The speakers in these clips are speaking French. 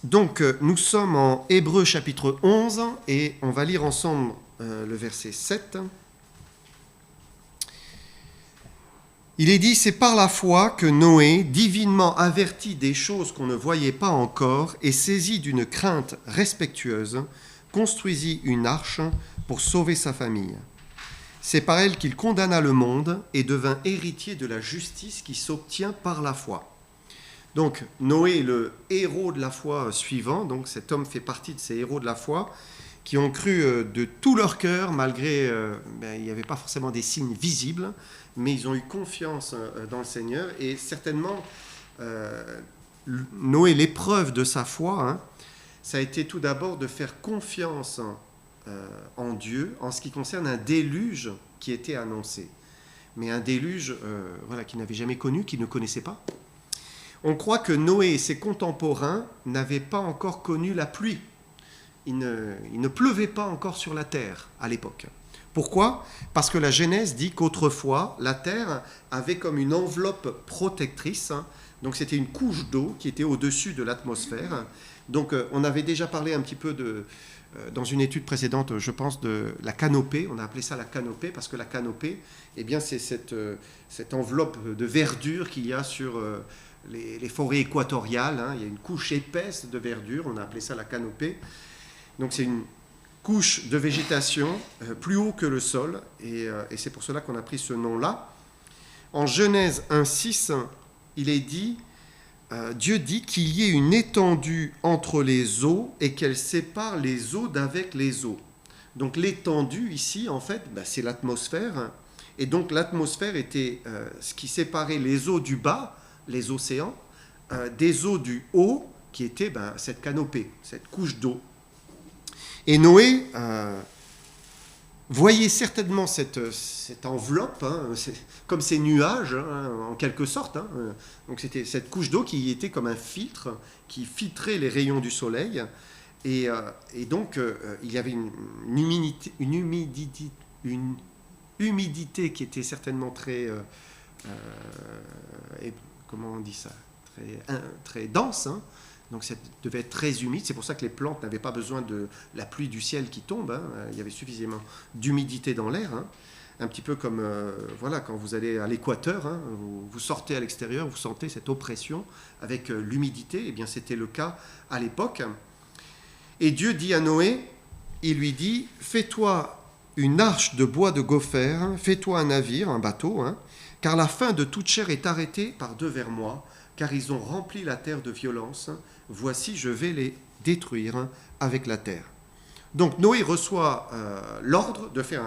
Donc, nous sommes en Hébreux chapitre 11 et on va lire ensemble le verset 7. Il est dit, c'est par la foi que Noé, divinement averti des choses qu'on ne voyait pas encore et saisi d'une crainte respectueuse, construisit une arche pour sauver sa famille. C'est par elle qu'il condamna le monde et devint héritier de la justice qui s'obtient par la foi. Donc Noé est le héros de la foi suivant, donc cet homme fait partie de ces héros de la foi qui ont cru de tout leur cœur, malgré, il n'y avait pas forcément des signes visibles, mais ils ont eu confiance dans le Seigneur et certainement Noé, l'épreuve de sa foi, ça a été tout d'abord de faire confiance en Dieu en ce qui concerne un déluge qui était annoncé, mais un déluge qu'il n'avait jamais connu, qu'il ne connaissait pas. On croit que Noé et ses contemporains n'avaient pas encore connu la pluie. Il ne pleuvait pas encore sur la terre à l'époque. Pourquoi ? Parce que la Genèse dit qu'autrefois, la terre avait comme une enveloppe protectrice. Donc c'était une couche d'eau qui était au-dessus de l'atmosphère. Donc on avait déjà parlé un petit peu dans une étude précédente, je pense, de la canopée. On a appelé ça la canopée parce que la canopée, c'est cette enveloppe de verdure qu'il y a sur les forêts équatoriales. Il y a une couche épaisse de verdure, on a appelé ça la canopée. Donc c'est une couche de végétation plus haut que le sol, et c'est pour cela qu'on a pris ce nom-là. En Genèse 1,6, il est dit, Dieu dit qu'il y ait une étendue entre les eaux et qu'elle sépare les eaux d'avec les eaux. Donc l'étendue ici, en fait, c'est l'atmosphère, et donc l'atmosphère était ce qui séparait les eaux du bas, les océans, des eaux du haut, qui était cette canopée, cette couche d'eau. Et Noé voyait certainement cette enveloppe, comme ces nuages, en quelque sorte. Donc c'était cette couche d'eau qui était comme un filtre, qui filtrait les rayons du soleil. Et donc il y avait une humidité qui était certainement très... comment on dit ça ? Très dense, donc ça devait être très humide. C'est pour ça que les plantes n'avaient pas besoin de la pluie du ciel qui tombe. Il y avait suffisamment d'humidité dans l'air. Un petit peu comme quand vous allez à l'équateur, vous sortez à l'extérieur, vous sentez cette oppression avec l'humidité. Eh bien, c'était le cas à l'époque. Et Dieu dit à Noé, il lui dit, fais-toi une arche de bois de gopher, fais-toi un navire, un bateau, car la fin de toute chair est arrêtée par devers moi, car ils ont rempli la terre de violence. Voici, je vais les détruire avec la terre. Donc Noé reçoit l'ordre de faire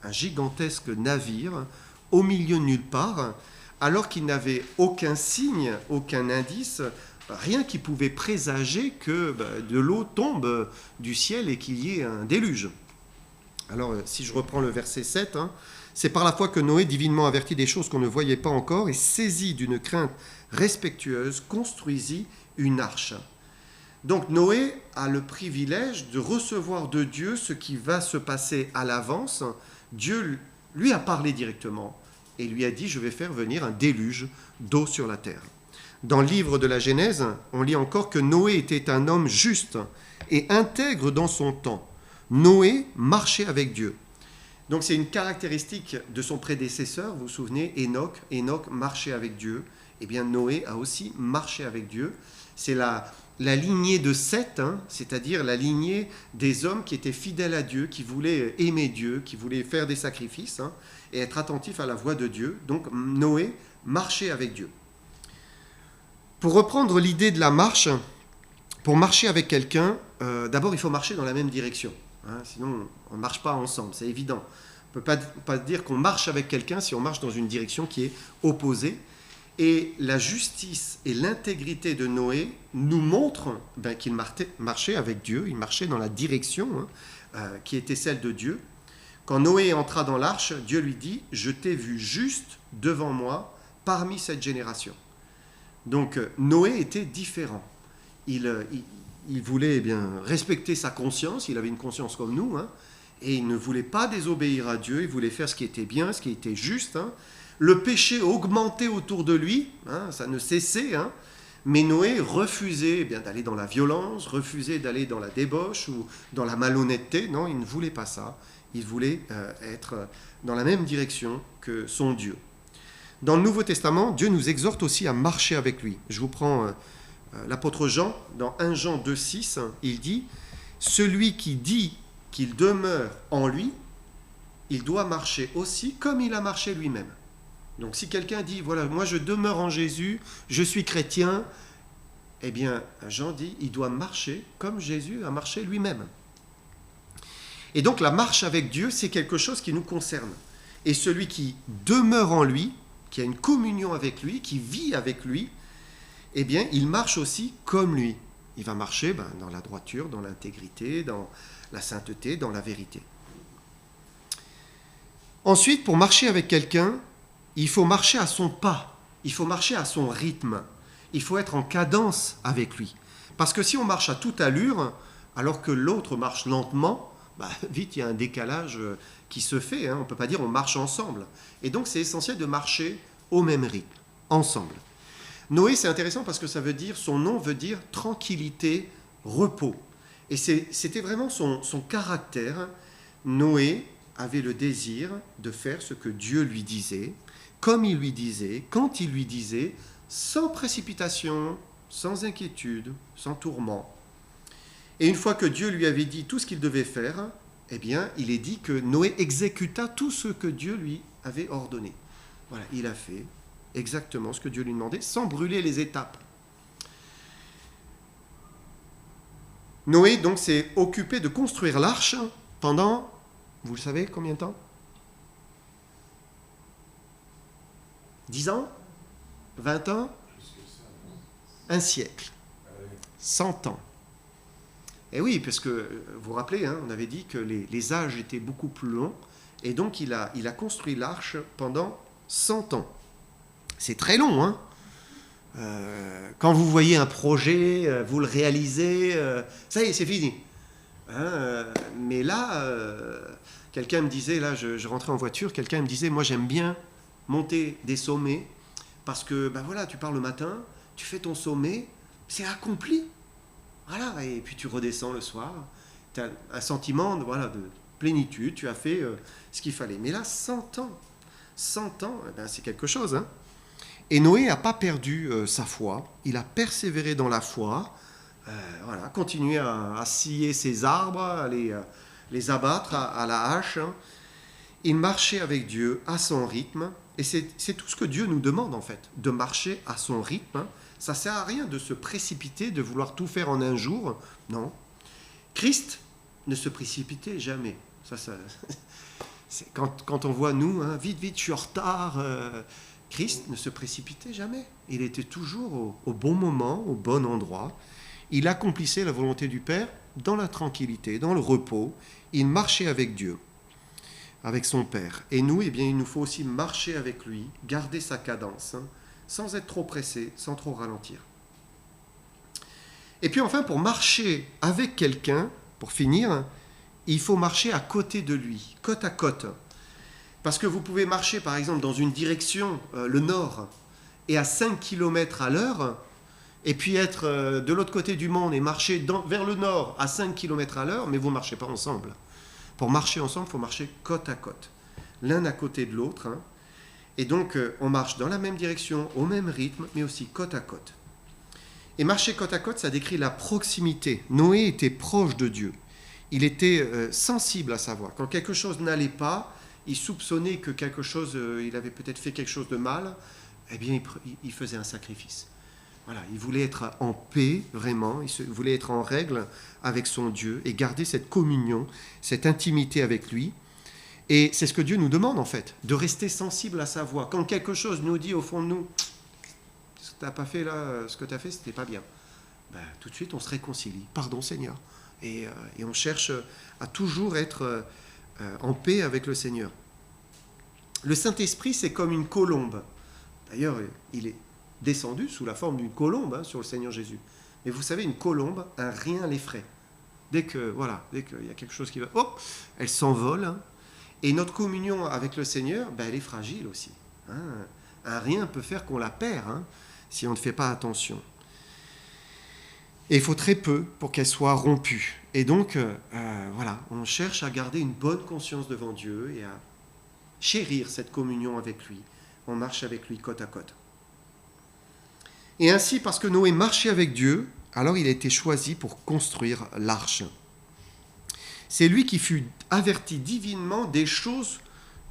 un gigantesque navire au milieu de nulle part, alors qu'il n'avait aucun signe, aucun indice, rien qui pouvait présager que de l'eau tombe du ciel et qu'il y ait un déluge. Alors, si je reprends le verset 7, c'est par la foi que Noé, divinement averti des choses qu'on ne voyait pas encore, et saisi d'une crainte respectueuse, construisit une arche. Donc Noé a le privilège de recevoir de Dieu ce qui va se passer à l'avance. Dieu lui a parlé directement et lui a dit « Je vais faire venir un déluge d'eau sur la terre ». Dans le livre de la Genèse, on lit encore que Noé était un homme juste et intègre dans son temps. Noé marchait avec Dieu. Donc c'est une caractéristique de son prédécesseur, vous vous souvenez, Enoch. Enoch marchait avec Dieu. Eh bien Noé a aussi marché avec Dieu. C'est la lignée de Seth, c'est-à-dire la lignée des hommes qui étaient fidèles à Dieu, qui voulaient aimer Dieu, qui voulaient faire des sacrifices et être attentifs à la voix de Dieu. Donc Noé marchait avec Dieu. Pour reprendre l'idée de la marche, pour marcher avec quelqu'un, d'abord il faut marcher dans la même direction. Sinon on ne marche pas ensemble, c'est évident. On ne peut pas dire qu'on marche avec quelqu'un si on marche dans une direction qui est opposée. Et la justice et l'intégrité de Noé nous montrent qu'il marchait avec Dieu, il marchait dans la direction qui était celle de Dieu. Quand Noé entra dans l'arche, Dieu lui dit « Je t'ai vu juste devant moi parmi cette génération ». Donc Noé était différent. Il voulait respecter sa conscience, il avait une conscience comme nous, et il ne voulait pas désobéir à Dieu, il voulait faire ce qui était bien, ce qui était juste. Le péché augmentait autour de lui, ça ne cessait, Mais Noé refusait eh bien, d'aller dans la violence, refusait d'aller dans la débauche ou dans la malhonnêteté. Non, il ne voulait pas ça. Il voulait être dans la même direction que son Dieu. Dans le Nouveau Testament, Dieu nous exhorte aussi à marcher avec lui. Je vous prends l'apôtre Jean, dans 1 Jean 2,6, il dit « Celui qui dit qu'il demeure en lui, il doit marcher aussi comme il a marché lui-même. » Donc si quelqu'un dit « Voilà, moi je demeure en Jésus, je suis chrétien », eh bien Jean dit « Il doit marcher comme Jésus a marché lui-même. » Et donc la marche avec Dieu, c'est quelque chose qui nous concerne. Et celui qui demeure en lui, qui a une communion avec lui, qui vit avec lui, eh bien, il marche aussi comme lui. Il va marcher dans la droiture, dans l'intégrité, dans la sainteté, dans la vérité. Ensuite, pour marcher avec quelqu'un, il faut marcher à son pas, il faut marcher à son rythme, il faut être en cadence avec lui. Parce que si on marche à toute allure, alors que l'autre marche lentement, vite il y a un décalage qui se fait, on ne peut pas dire on marche ensemble. Et donc c'est essentiel de marcher au même rythme, ensemble. Noé, c'est intéressant parce que son nom veut dire tranquillité, repos. Et c'était vraiment son caractère. Noé avait le désir de faire ce que Dieu lui disait, comme il lui disait, quand il lui disait, sans précipitation, sans inquiétude, sans tourment. Et une fois que Dieu lui avait dit tout ce qu'il devait faire, eh bien, il est dit que Noé exécuta tout ce que Dieu lui avait ordonné. Voilà, il a fait exactement ce que Dieu lui demandait, sans brûler les étapes. Noé, donc, s'est occupé de construire l'arche pendant, vous le savez, combien de temps ? 10 ans ? 20 ans ? Un siècle. 100 ans. Et oui, parce que, vous vous rappelez, on avait dit que les âges étaient beaucoup plus longs, et donc il a construit l'arche pendant 100 ans. C'est très long, quand vous voyez un projet, vous le réalisez, ça y est, c'est fini. Mais là, quelqu'un me disait, là, je rentrais en voiture, quelqu'un me disait, moi j'aime bien monter des sommets, parce que, voilà, tu pars le matin, tu fais ton sommet, c'est accompli. Voilà, et puis tu redescends le soir, tu as un sentiment de plénitude, tu as fait ce qu'il fallait. Mais là, 100 ans, c'est quelque chose. Et Noé n'a pas perdu sa foi, il a persévéré dans la foi, continué à scier ses arbres, à les abattre à la hache. Il marchait avec Dieu à son rythme, et c'est tout ce que Dieu nous demande en fait, de marcher à son rythme. Ça ne sert à rien de se précipiter, de vouloir tout faire en un jour. Non. Christ ne se précipitait jamais. C'est quand on voit nous, vite, je suis en retard. Christ ne se précipitait jamais. Il était toujours au bon moment, au bon endroit. Il accomplissait la volonté du Père dans la tranquillité, dans le repos. Il marchait avec Dieu, avec son Père. Et nous, il nous faut aussi marcher avec lui, garder sa cadence, sans être trop pressé, sans trop ralentir. Et puis enfin, pour marcher avec quelqu'un, pour finir, il faut marcher à côté de lui, côte à côte. Parce que vous pouvez marcher, par exemple, dans une direction, le nord, et à 5 km à l'heure, et puis être de l'autre côté du monde et marcher vers le nord à 5 km à l'heure, mais vous ne marchez pas ensemble. Pour marcher ensemble, il faut marcher côte à côte, l'un à côté de l'autre. Et donc, on marche dans la même direction, au même rythme, mais aussi côte à côte. Et marcher côte à côte, ça décrit la proximité. Noé était proche de Dieu. Il était sensible à sa voix. Quand quelque chose n'allait pas, il soupçonnait que il avait peut-être fait quelque chose de mal, eh bien, il faisait un sacrifice. Voilà, il voulait être en paix, vraiment. Il voulait être en règle avec son Dieu et garder cette communion, cette intimité avec lui. Et c'est ce que Dieu nous demande, en fait, de rester sensible à sa voix. Quand quelque chose nous dit au fond de nous, ce que tu n'as pas fait là, ce que tu as fait, ce n'était pas bien. Tout de suite, on se réconcilie. Pardon, Seigneur. Et on cherche à toujours être en paix avec le Seigneur. Le Saint-Esprit, c'est comme une colombe. D'ailleurs, il est descendu sous la forme d'une colombe sur le Seigneur Jésus. Mais vous savez, une colombe, rien l'effraie. Dès qu'il y a quelque chose qui va, hop, elle s'envole. Et notre communion avec le Seigneur, elle est fragile aussi. Un rien peut faire qu'on la perd si on ne fait pas attention. Et il faut très peu pour qu'elle soit rompue. Et donc, voilà, on cherche à garder une bonne conscience devant Dieu et à chérir cette communion avec lui. On marche avec lui côte à côte. Et ainsi, parce que Noé marchait avec Dieu, alors il a été choisi pour construire l'arche. C'est lui qui fut averti divinement des choses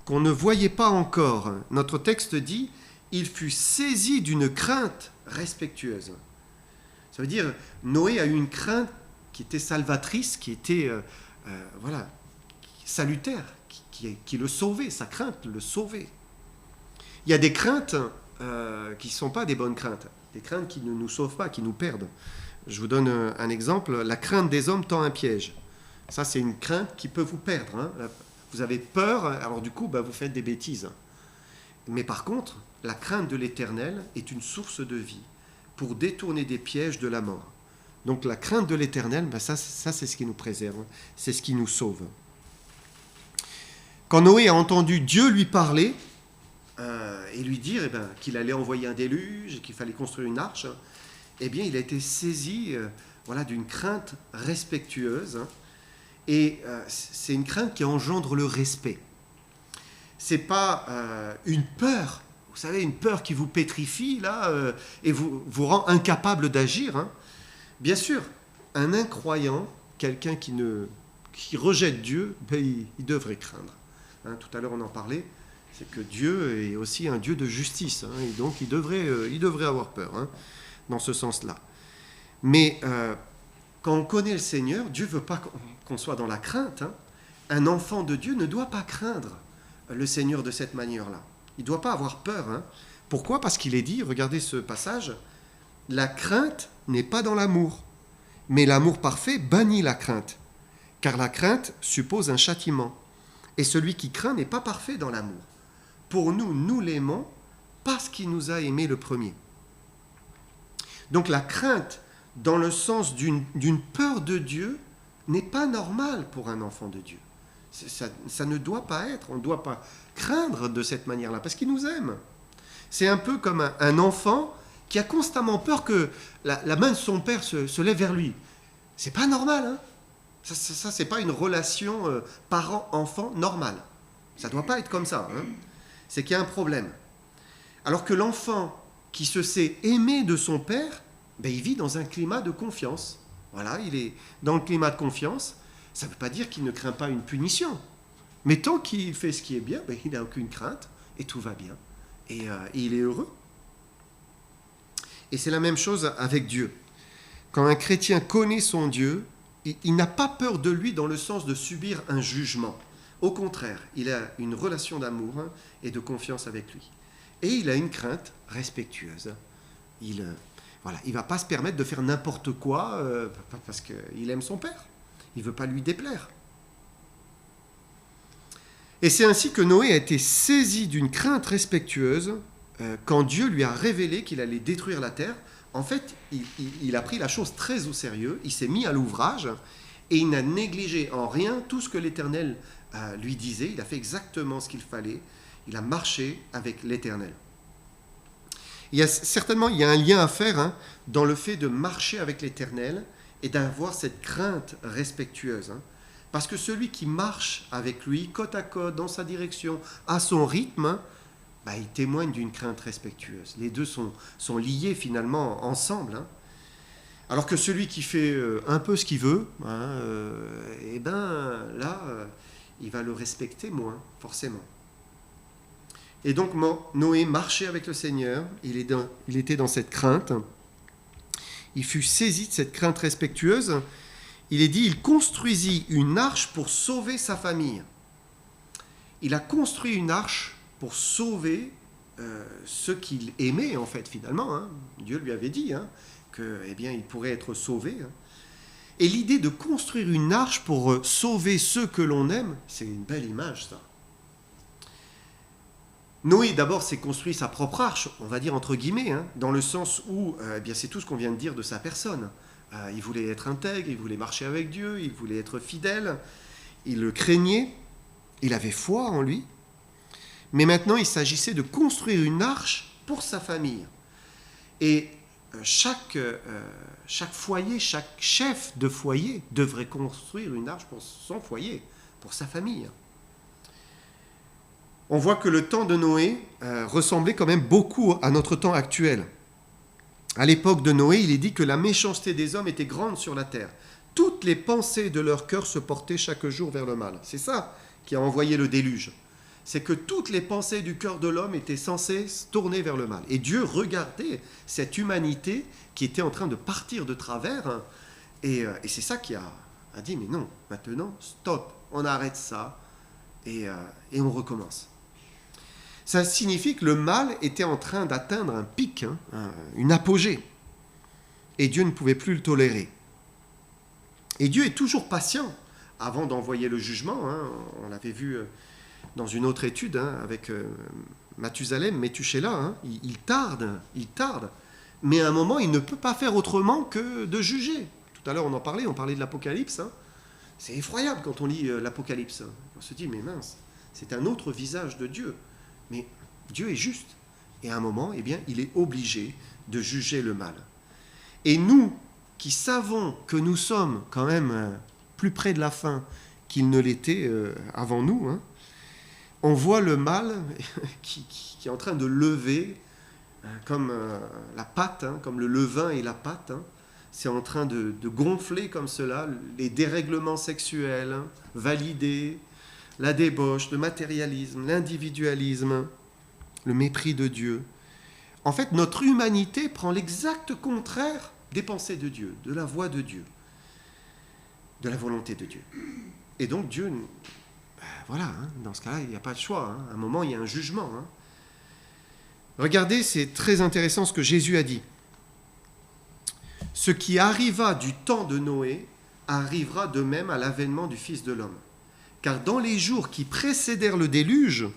qu'on ne voyait pas encore. Notre texte dit « il fut saisi d'une crainte respectueuse ». Ça veut dire, Noé a eu une crainte qui était salvatrice, qui était salutaire, qui le sauvait, sa crainte le sauvait. Il y a des craintes qui ne sont pas des bonnes craintes, des craintes qui ne nous sauvent pas, qui nous perdent. Je vous donne un exemple, la crainte des hommes tend un piège. Ça, c'est une crainte qui peut vous perdre. Hein. Vous avez peur, alors du coup, vous faites des bêtises. Mais par contre, la crainte de l'Éternel est une source de vie pour détourner des pièges de la mort. Donc la crainte de l'Éternel, ça c'est ce qui nous préserve, c'est ce qui nous sauve. Quand Noé a entendu Dieu lui parler et lui dire qu'il allait envoyer un déluge et qu'il fallait construire une arche, il a été saisi d'une crainte respectueuse. Et c'est une crainte qui engendre le respect. C'est pas une peur. Vous savez, une peur qui vous pétrifie là et vous rend incapable d'agir. Hein. Bien sûr, un incroyant, quelqu'un qui rejette Dieu, il devrait craindre. Hein, tout à l'heure, on en parlait. C'est que Dieu est aussi un Dieu de justice. Hein, et donc, il devrait avoir peur, hein, dans ce sens-là. Mais quand on connaît le Seigneur, Dieu ne veut pas qu'on soit dans la crainte. Hein. Un enfant de Dieu ne doit pas craindre le Seigneur de cette manière-là. Il ne doit pas avoir peur. Hein. Pourquoi ? Parce qu'il est dit, regardez ce passage, la crainte n'est pas dans l'amour, mais l'amour parfait bannit la crainte, car la crainte suppose un châtiment. Et celui qui craint n'est pas parfait dans l'amour. Pour nous, nous l'aimons parce qu'il nous a aimés le premier. Donc la crainte, dans le sens d'une peur de Dieu, n'est pas normale pour un enfant de Dieu. Ça ne doit pas être, on ne doit pas craindre de cette manière-là, parce qu'il nous aime. C'est un peu comme un enfant qui a constamment peur que la main de son père se lève vers lui. C'est pas normal, hein. Ça c'est pas une relation parent-enfant normale. Ça doit pas être comme ça, hein. C'est qu'il y a un problème. Alors que l'enfant qui se sait aimé de son père, il vit dans un climat de confiance. Voilà, il est dans le climat de confiance. Ça ne veut pas dire qu'il ne craint pas une punition. Mais tant qu'il fait ce qui est bien, il n'a aucune crainte et tout va bien. Et il est heureux. Et c'est la même chose avec Dieu. Quand un chrétien connaît son Dieu, il n'a pas peur de lui dans le sens de subir un jugement. Au contraire, il a une relation d'amour et de confiance avec lui. Et il a une crainte respectueuse. Il ne va pas se permettre de faire n'importe quoi parce qu'il aime son père. Il ne veut pas lui déplaire. Et c'est ainsi que Noé a été saisi d'une crainte respectueuse quand Dieu lui a révélé qu'il allait détruire la terre. En fait, il a pris la chose très au sérieux, il s'est mis à l'ouvrage et il n'a négligé en rien tout ce que l'Éternel lui disait. Il a fait exactement ce qu'il fallait. Il a marché avec l'Éternel. Il y a un lien à faire dans le fait de marcher avec l'Éternel et d'avoir cette crainte respectueuse. Parce que celui qui marche avec lui, côte à côte, dans sa direction, à son rythme, il témoigne d'une crainte respectueuse. Les deux sont liés finalement ensemble. Alors que celui qui fait un peu ce qu'il veut, il va le respecter moins, forcément. Et donc Noé marchait avec le Seigneur, il était dans cette crainte. Il fut saisi de cette crainte respectueuse. Il est dit, il construisit une arche pour sauver sa famille. Il a construit une arche pour sauver ceux qu'il aimait, en fait, finalement. Dieu lui avait dit il pourrait être sauvé. Et l'idée de construire une arche pour sauver ceux que l'on aime, c'est une belle image, ça. Noé, d'abord, s'est construit sa propre arche, on va dire entre guillemets, dans le sens où c'est tout ce qu'on vient de dire de sa personne. Il voulait être intègre, il voulait marcher avec Dieu, il voulait être fidèle, il le craignait, il avait foi en lui. Mais maintenant, il s'agissait de construire une arche pour sa famille. Et chaque foyer, chaque chef de foyer devrait construire une arche pour son foyer, pour sa famille. On voit que le temps de Noé ressemblait quand même beaucoup à notre temps actuel. À l'époque de Noé, il est dit que la méchanceté des hommes était grande sur la terre. Toutes les pensées de leur cœur se portaient chaque jour vers le mal. C'est ça qui a envoyé le déluge. C'est que toutes les pensées du cœur de l'homme étaient censées se tourner vers le mal. Et Dieu regardait cette humanité qui était en train de partir de travers. Et c'est ça qui a dit, mais non, maintenant, stop, on arrête ça et on recommence. Ça signifie que le mal était en train d'atteindre un pic, une apogée. Et Dieu ne pouvait plus le tolérer. Et Dieu est toujours patient avant d'envoyer le jugement. On l'avait vu dans une autre étude avec Mathusalem, Métuchéla. Il tarde. Mais à un moment, il ne peut pas faire autrement que de juger. Tout à l'heure, on parlait de l'Apocalypse. C'est effroyable quand on lit l'Apocalypse. On se dit, mais mince, c'est un autre visage de Dieu. Mais Dieu est juste. Et à un moment, eh bien, il est obligé de juger le mal. Et nous, qui savons que nous sommes quand même plus près de la fin qu'il ne l'était avant nous, on voit le mal qui est en train de lever, comme la pâte, comme le levain et la pâte. C'est en train de gonfler comme cela, les dérèglements sexuels validés, la débauche, le matérialisme, l'individualisme, le mépris de Dieu. En fait, notre humanité prend l'exact contraire des pensées de Dieu, de la voix de Dieu, de la volonté de Dieu. Et donc Dieu, dans ce cas-là, il n'y a pas de choix. À un moment, il y a un jugement. Regardez, c'est très intéressant ce que Jésus a dit. Ce qui arriva du temps de Noé arrivera de même à l'avènement du Fils de l'homme. Car dans les jours qui précédèrent le déluge,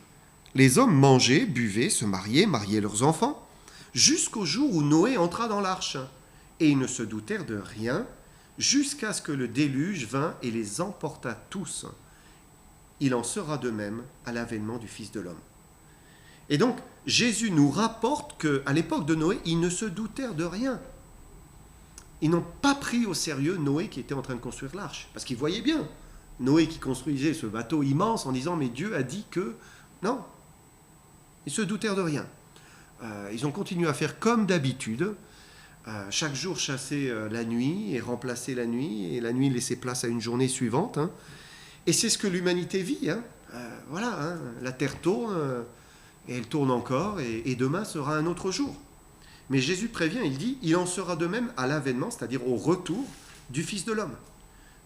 les hommes mangeaient, buvaient, se mariaient leurs enfants, jusqu'au jour où Noé entra dans l'arche. Et ils ne se doutèrent de rien, jusqu'à ce que le déluge vint et les emporta tous. Il en sera de même à l'avènement du Fils de l'homme. Et donc, Jésus nous rapporte qu'à l'époque de Noé, ils ne se doutèrent de rien. Ils n'ont pas pris au sérieux Noé qui était en train de construire l'arche, parce qu'ils voyaient bien Noé qui construisait ce bateau immense en disant « mais Dieu a dit que… » Non, ils se doutèrent de rien. Ils ont continué à faire comme d'habitude, chaque jour chasser la nuit et remplacer la nuit, et la nuit laisser place à une journée suivante. Et c'est ce que l'humanité vit. La terre tourne, et elle tourne encore, et demain sera un autre jour. Mais Jésus prévient, il dit, il en sera de même à l'avènement, c'est-à-dire au retour du Fils de l'homme.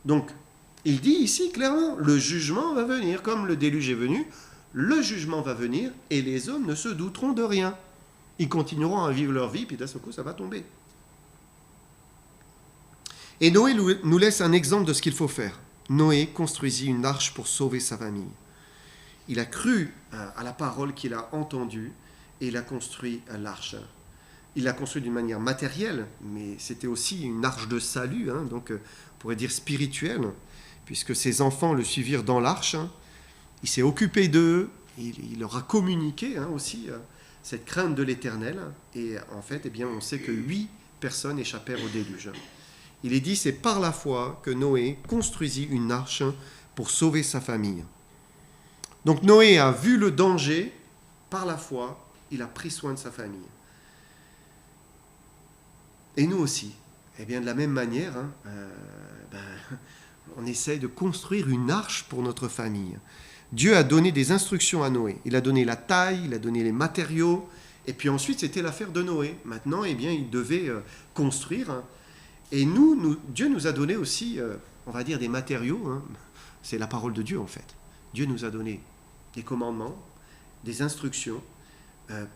Donc, il dit ici clairement, le jugement va venir, comme le déluge est venu, le jugement va venir, et les hommes ne se douteront de rien. Ils continueront à vivre leur vie, puis d'un seul coup, ça va tomber. Et Noé nous laisse un exemple de ce qu'il faut faire. Noé construisit une arche pour sauver sa famille. Il a cru à la parole qu'il a entendue, et il a construit l'arche. Il l'a construit d'une manière matérielle, mais c'était aussi une arche de salut, donc on pourrait dire spirituelle, puisque ses enfants le suivirent dans l'arche. Il s'est occupé d'eux, il leur a communiqué aussi cette crainte de l'Éternel, et en fait, on sait que 8 personnes échappèrent au déluge. Il est dit, c'est par la foi que Noé construisit une arche pour sauver sa famille. Donc Noé a vu le danger, par la foi, il a pris soin de sa famille. Et nous aussi, de la même manière, on essaye de construire une arche pour notre famille. Dieu a donné des instructions à Noé. Il a donné la taille, il a donné les matériaux, et puis ensuite c'était l'affaire de Noé. Maintenant, il devait construire. Et Dieu nous a donné aussi, on va dire, des matériaux. C'est la parole de Dieu en fait. Dieu nous a donné des commandements, des instructions,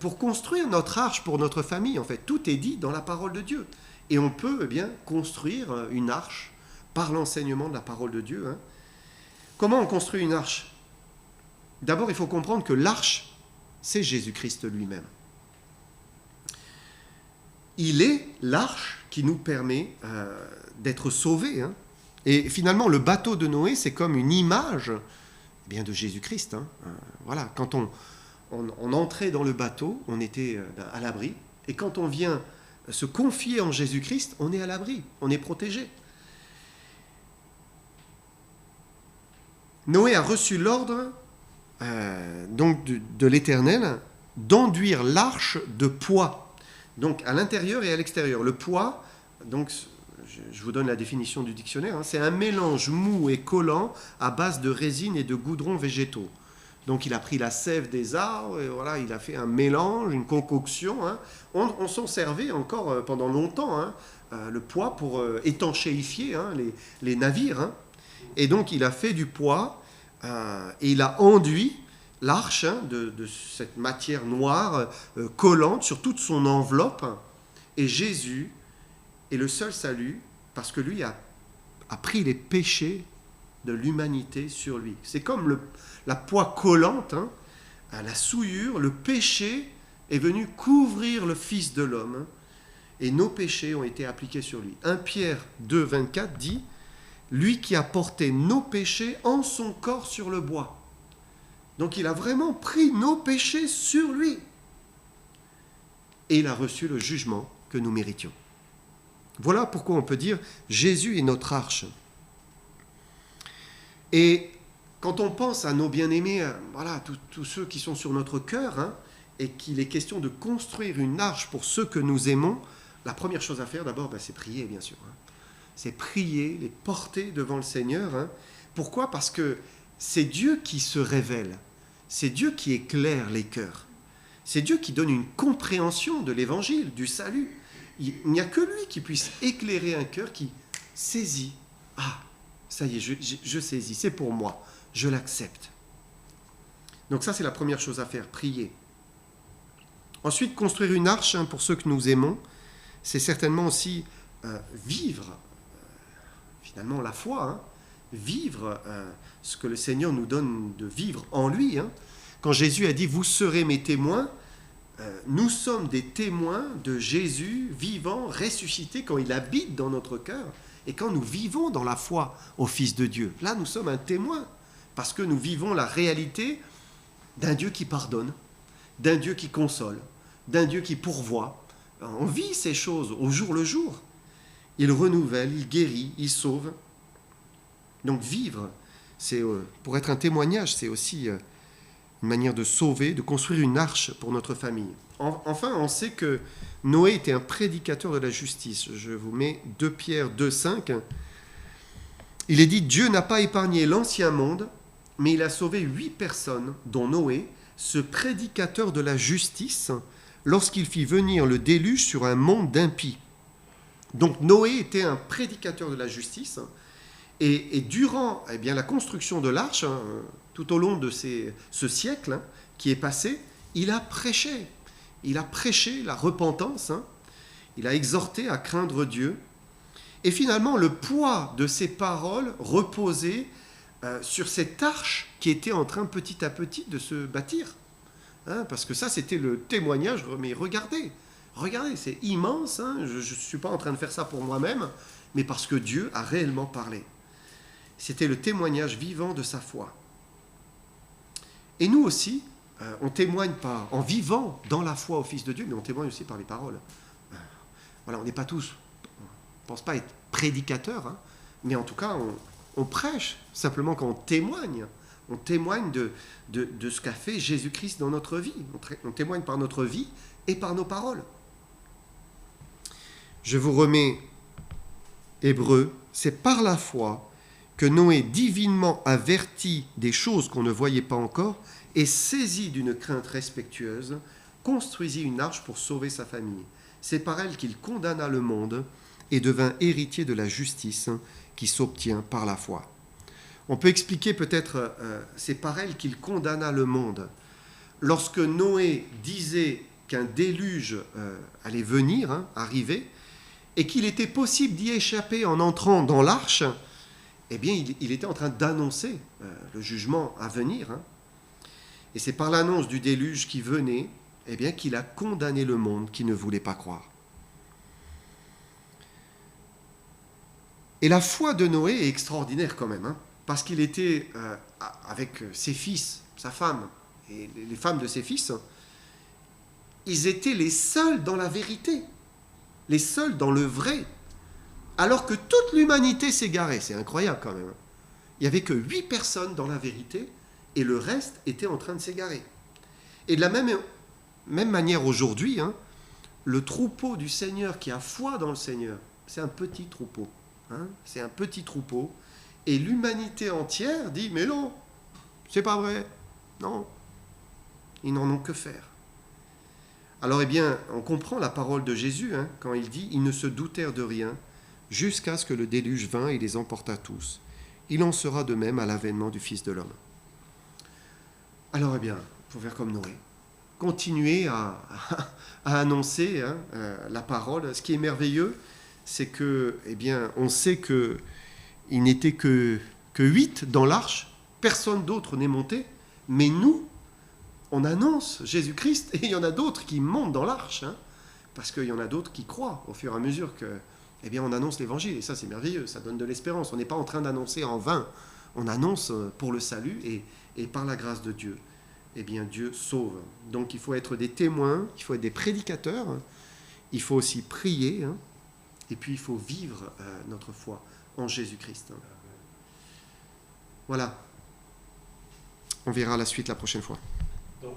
pour construire notre arche pour notre famille. En fait, tout est dit dans la parole de Dieu. Et on peut construire une arche par l'enseignement de la parole de Dieu. Comment on construit une arche ? D'abord, il faut comprendre que l'arche, c'est Jésus-Christ lui-même. Il est l'arche qui nous permet d'être sauvés. Et finalement, le bateau de Noé, c'est comme une image de Jésus-Christ. Quand on entrait dans le bateau, on était à l'abri. Et quand on vient se confier en Jésus-Christ, on est à l'abri, on est protégé. Noé a reçu l'ordre donc de l'Éternel d'enduire l'arche de poix, donc à l'intérieur et à l'extérieur. Le poix, donc je vous donne la définition du dictionnaire, c'est un mélange mou et collant à base de résine et de goudrons végétaux. Donc il a pris la sève des arbres, et voilà, il a fait un mélange, une concoction. On s'en servait encore pendant longtemps, le poix pour étanchéifier les navires. Et donc il a fait du poix et il a enduit l'arche de cette matière noire collante sur toute son enveloppe. Et Jésus est le seul salut parce que lui a pris les péchés de l'humanité sur lui. C'est comme la poix collante, la souillure, le péché est venu couvrir le Fils de l'homme et nos péchés ont été appliqués sur lui. 1 Pierre 2, 24 dit « Lui qui a porté nos péchés en son corps sur le bois ». Donc il a vraiment pris nos péchés sur lui. Et il a reçu le jugement que nous méritions. Voilà pourquoi on peut dire Jésus est notre arche. Et quand on pense à nos bien-aimés, voilà, tous ceux qui sont sur notre cœur, et qu'il est question de construire une arche pour ceux que nous aimons, la première chose à faire d'abord, c'est prier, bien sûr. C'est prier, les porter devant le Seigneur. Pourquoi ? Parce que c'est Dieu qui se révèle. C'est Dieu qui éclaire les cœurs. C'est Dieu qui donne une compréhension de l'évangile, du salut. Il n'y a que lui qui puisse éclairer un cœur qui saisit. Ah, ça y est, je saisis, c'est pour moi, je l'accepte. Donc ça, c'est la première chose à faire, prier. Ensuite, construire une arche pour ceux que nous aimons, c'est certainement aussi vivre, finalement, la foi, vivre ce que le Seigneur nous donne de vivre en lui. Quand Jésus a dit « Vous serez mes témoins », nous sommes des témoins de Jésus vivant, ressuscité, quand il habite dans notre cœur et quand nous vivons dans la foi au Fils de Dieu. Là, nous sommes un témoin parce que nous vivons la réalité d'un Dieu qui pardonne, d'un Dieu qui console, d'un Dieu qui pourvoit. On vit ces choses au jour le jour. Il renouvelle, il guérit, il sauve. Donc vivre, c'est pour être un témoignage, c'est aussi une manière de sauver, de construire une arche pour notre famille. Enfin, on sait que Noé était un prédicateur de la justice. Je vous mets 2 Pierre 2, 5. Il est dit « Dieu n'a pas épargné l'ancien monde, mais il a sauvé 8 personnes, dont Noé, ce prédicateur de la justice, lorsqu'il fit venir le déluge sur un monde d'impies. » Donc Noé était un prédicateur de la justice, et durant la construction de l'arche, tout au long de ce siècle qui est passé, il a prêché. Il a prêché la repentance, il a exhorté à craindre Dieu. Et finalement, le poids de ses paroles reposait sur cette arche qui était en train petit à petit de se bâtir. Parce que ça, c'était le témoignage. Mais regardez, c'est immense. Je ne suis pas en train de faire ça pour moi-même, mais parce que Dieu a réellement parlé. C'était le témoignage vivant de sa foi. Et nous aussi, on témoigne en vivant dans la foi au Fils de Dieu, mais on témoigne aussi par les paroles. Voilà, on n'est pas tous, on ne pense pas être prédicateurs, mais en tout cas, on prêche simplement quand on témoigne. On témoigne de ce qu'a fait Jésus-Christ dans notre vie. On témoigne par notre vie et par nos paroles. Je vous remets Hébreux, c'est par la foi que Noé, divinement averti des choses qu'on ne voyait pas encore, et saisi d'une crainte respectueuse, construisit une arche pour sauver sa famille. C'est par elle qu'il condamna le monde et devint héritier de la justice qui s'obtient par la foi. On peut expliquer peut-être, c'est par elle qu'il condamna le monde. Lorsque Noé disait qu'un déluge allait venir, arriver, et qu'il était possible d'y échapper en entrant dans l'arche, eh bien, il était en train d'annoncer le jugement à venir. Et c'est par l'annonce du déluge qui venait, eh bien, qu'il a condamné le monde qui ne voulait pas croire. Et la foi de Noé est extraordinaire quand même, parce qu'il était avec ses fils, sa femme, et les femmes de ses fils, ils étaient les seuls dans la vérité. les seuls dans le vrai, alors que toute l'humanité s'égarait. C'est incroyable quand même. Il n'y avait que 8 personnes dans la vérité, et le reste était en train de s'égarer. Et de la même manière aujourd'hui, hein, le troupeau du Seigneur qui a foi dans le Seigneur, c'est un petit troupeau. Hein, c'est un petit troupeau. Et l'humanité entière dit, mais non, c'est pas vrai. Non, ils n'en ont que faire. Alors, eh bien, on comprend la parole de Jésus, hein, quand il dit, ils ne se doutèrent de rien, jusqu'à ce que le déluge vînt et les emporta tous. Il en sera de même à l'avènement du Fils de l'homme. Alors, eh bien, il faut faire comme Noé. Continuer à annoncer hein, la parole. Ce qui est merveilleux, c'est que, eh bien, on sait qu'il n'était que 8 dans l'arche, personne d'autre n'est monté, mais nous, on annonce Jésus-Christ, et il y en a d'autres qui montent dans l'arche, hein, parce qu'il y en a d'autres qui croient au fur et à mesure que, eh bien, on annonce l'évangile, et ça c'est merveilleux, ça donne de l'espérance. On n'est pas en train d'annoncer en vain, on annonce pour le salut, et par la grâce de Dieu, eh bien, Dieu sauve. Donc il faut être des témoins, il faut être des prédicateurs, il faut aussi prier, hein, et puis il faut vivre notre foi en Jésus-Christ. Hein. Voilà. On verra la suite la prochaine fois. Donc,